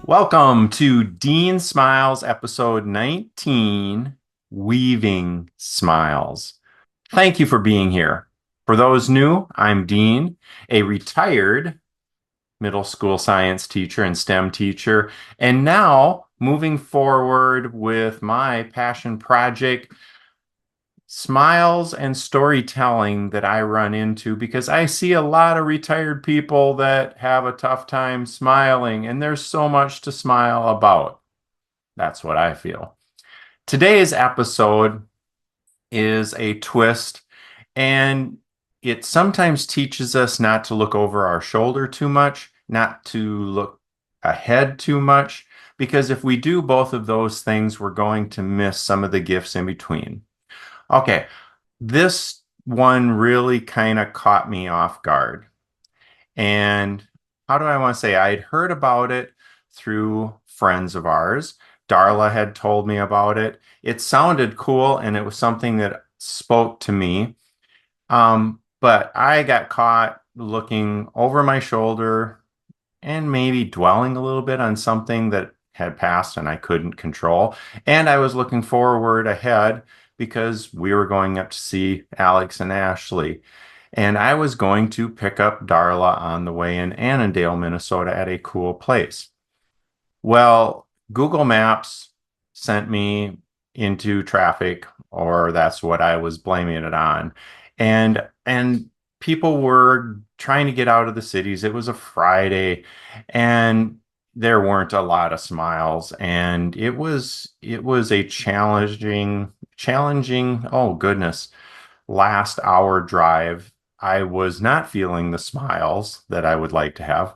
Welcome to Dean Smiles, episode 19, Weaving Smiles. Thank you for being here. For those new, I'm Dean, a retired middle school science teacher and STEM teacher, and now moving forward with my passion project, smiles and storytelling that I run into because I see a lot of retired people that have a tough time smiling, and there's so much to smile about. That's what I feel. Today's episode is a twist, and it sometimes teaches us not to look over our shoulder too much, not to look ahead too much, because if we do both of those things, we're going to miss some of the gifts in between. Okay, this one really kind of caught me off guard. And how do I want to say? I'd heard about it through friends of ours. Darla had told me about it. It sounded cool and it was something that spoke to me. But I got caught looking over my shoulder and maybe dwelling a little bit on something that had passed and I couldn't control. And I was looking forward ahead because we were going up to see Alex and Ashley. And I was going to pick up Darla on the way in Annandale, Minnesota at a cool place. Well, Google Maps sent me into traffic, or that's what I was blaming it on. And people were trying to get out of the cities. It was a Friday, and there weren't a lot of smiles, and it was a challenging, oh goodness, last hour drive. I was not feeling the smiles that I would like to have.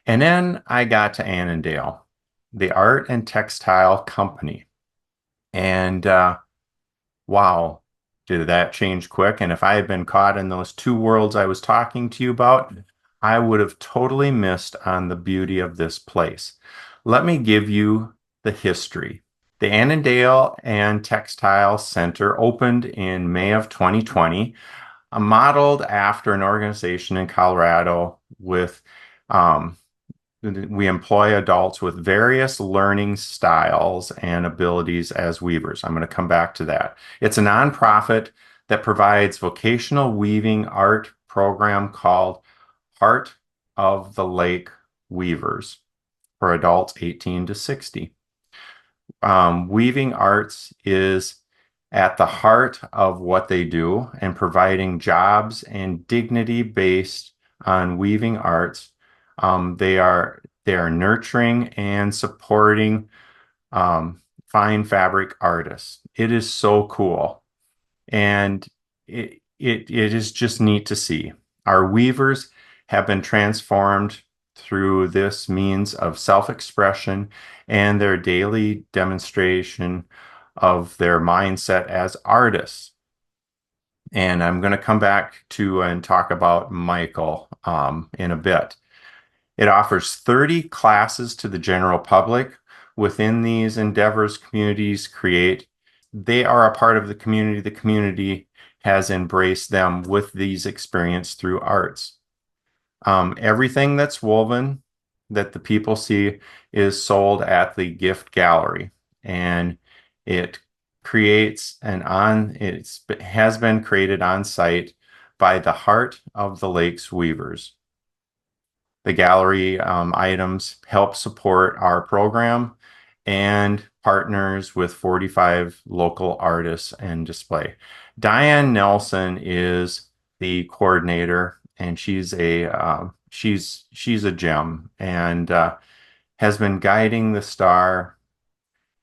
And then I got to Annandale, the art and textile company. And wow, did that change quick? And if I had been caught in those two worlds I was talking to you about, I would have totally missed on the beauty of this place. Let me give you the history. The Annandale and Textile Center opened in May of 2020, modeled after an organization in Colorado with um, we employ adults with various learning styles and abilities as weavers. I'm going to come back to that. It's a nonprofit that provides vocational weaving art program called Heart of the Lake Weavers for adults 18 to 60. Weaving arts is at the heart of what they do and providing jobs and dignity based on weaving arts. They are nurturing and supporting fine fabric artists. It is so cool, and it is just neat to see. Our weavers have been transformed through this means of self-expression and their daily demonstration of their mindset as artists. And I'm going to come back to and talk about Michael in a bit. It offers 30 classes to the general public. Within these endeavors, communities create. They are a part of the community. The community has embraced them with these experiences through arts. Everything that's woven that the people see is sold at the gift gallery, and it it has been created on site by the Heart of the Lakes Weavers. The gallery items help support our program and partners with 45 local artists and display. Diane Nelson is the coordinator, and she's a gem and has been guiding the star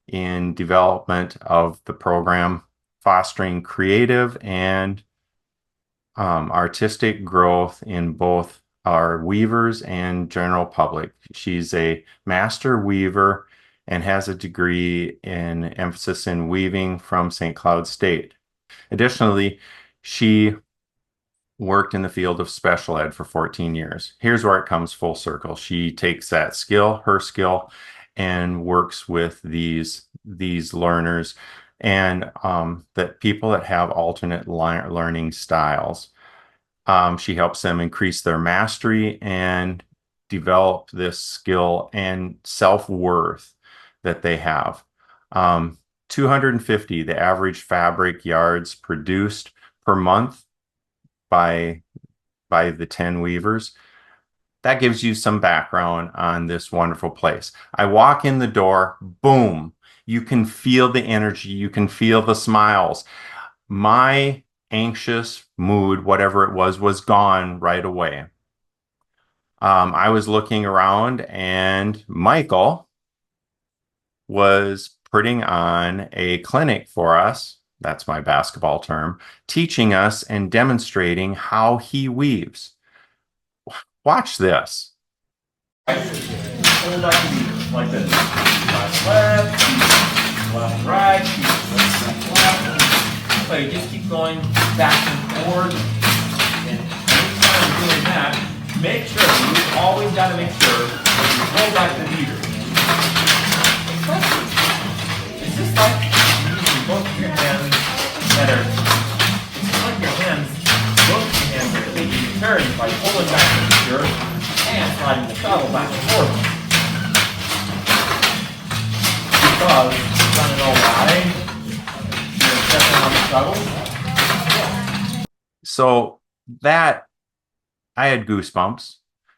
in development of the program, fostering creative and artistic growth in both our weavers and general public. She's a master weaver and has a degree in emphasis in weaving from St. Cloud State. Additionally, she worked in the field of special ed for 14 years. Here's where it comes full circle. She takes that skill, her skill, and works with these learners and that people that have alternate learning styles. She helps them increase their mastery and develop this skill and self-worth that they have. 250, the average fabric yards produced per month by the 10 weavers. That gives you some background on this wonderful place. I walk in the door, boom, you can feel the energy, you can feel the smiles. My anxious mood, whatever it was gone right away. I was looking around and Michael was putting on a clinic for us. That's my basketball term, teaching us and demonstrating how he weaves. Watch this. Hold like this. Left, left, right, left, left. So you just keep going back and forth. And anytime you're doing that, make sure, you always got to make sure that you hold back the meter. It's just like using both your hands that are, it's like your hands, both your hands are taking turns by pulling back the meter and sliding the shuttle back and forth. Because you want to know why you're stepping on the shuttle. So that I had goosebumps,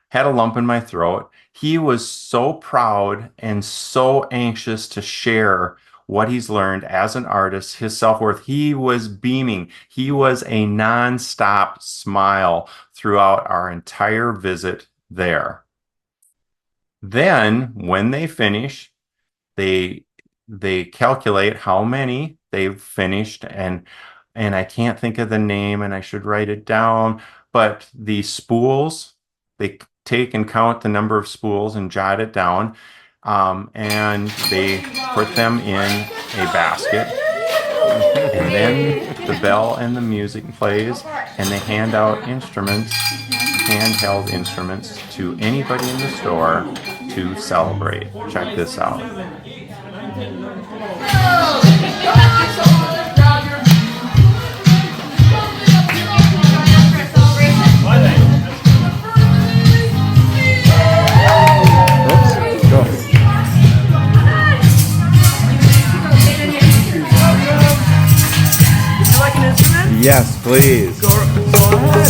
had a lump in my throat. He was so proud and so anxious to share what he's learned as an artist, his self-worth. He was beaming. He was a nonstop smile throughout our entire visit there. Then, when they finish, they calculate how many they've finished, and I can't think of the name, and I should write it down. But the spools, they take and count the number of spools and jot it down, and they put them in a basket. And then the bell and the music plays, and they hand out instruments, handheld instruments, to anybody in the store to celebrate. Check this out. Yes, please. Go ahead.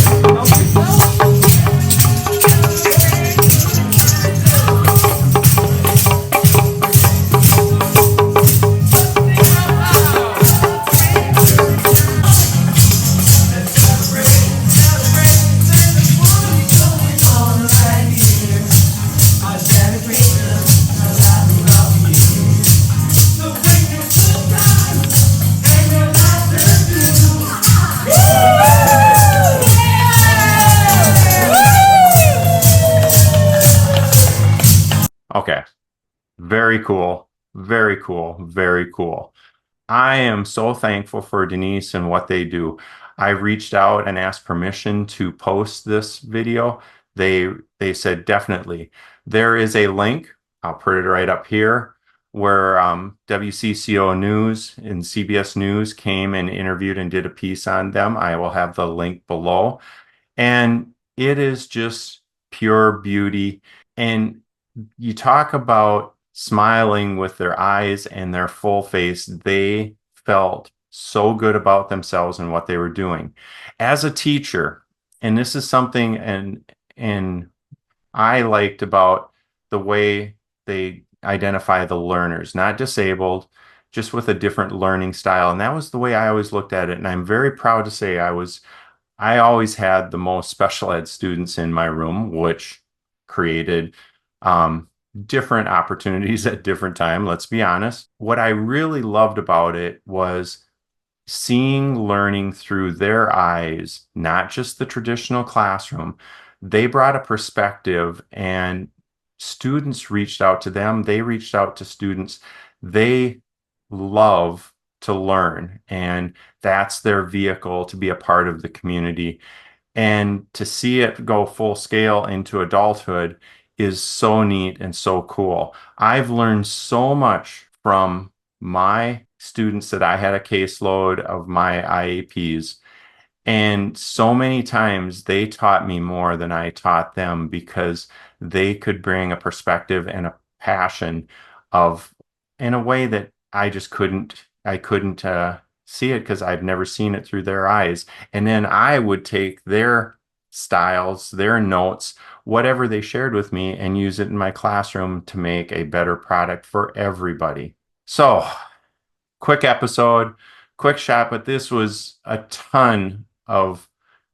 Okay. Very cool. Very cool. Very cool. I am so thankful for Denise and what they do. I reached out and asked permission to post this video. They said definitely. There is a link, I'll put it right up here, where WCCO News and CBS News came and interviewed and did a piece on them. I will have the link below. And it is just pure beauty. And you talk about smiling with their eyes and their full face. They felt so good about themselves and what they were doing. As a teacher, and this is something and I liked about the way they identify the learners, not disabled, just with a different learning style. And that was the way I always looked at it. And I'm very proud to say I always had the most special ed students in my room, which created different opportunities at different time. Let's be honest. What I really loved about it was seeing learning through their eyes, not just the traditional classroom. They brought a perspective, and students reached out to them. They reached out to students. They love to learn, and that's their vehicle to be a part of the community. And to see it go full scale into adulthood is so neat and so cool. I've learned so much from my students that I had a caseload of my IAPs, And so many times they taught me more than I taught them because they could bring a perspective and a passion of in a way that I couldn't see it because I've never seen it through their eyes. And then I would take their styles, their notes, whatever they shared with me, and use it in my classroom to make a better product for everybody. So, quick episode, quick shot, but this was a ton of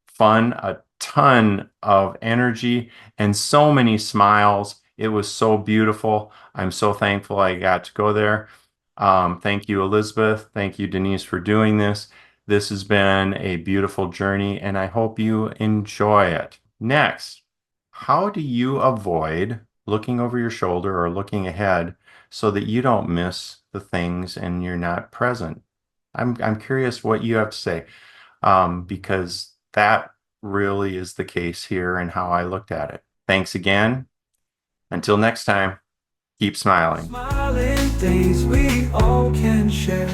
fun, a ton of energy, and so many smiles. It was so beautiful. I'm so thankful I got to go there. Thank you, Elizabeth. Thank you, Denise, for doing this. This has been a beautiful journey, and I hope you enjoy it. Next, how do you avoid looking over your shoulder or looking ahead so that you don't miss the things and you're not present? I'm curious what you have to say, because that really is the case here and how I looked at it. Thanks again. Until next time, keep smiling. Smiling days we all can share.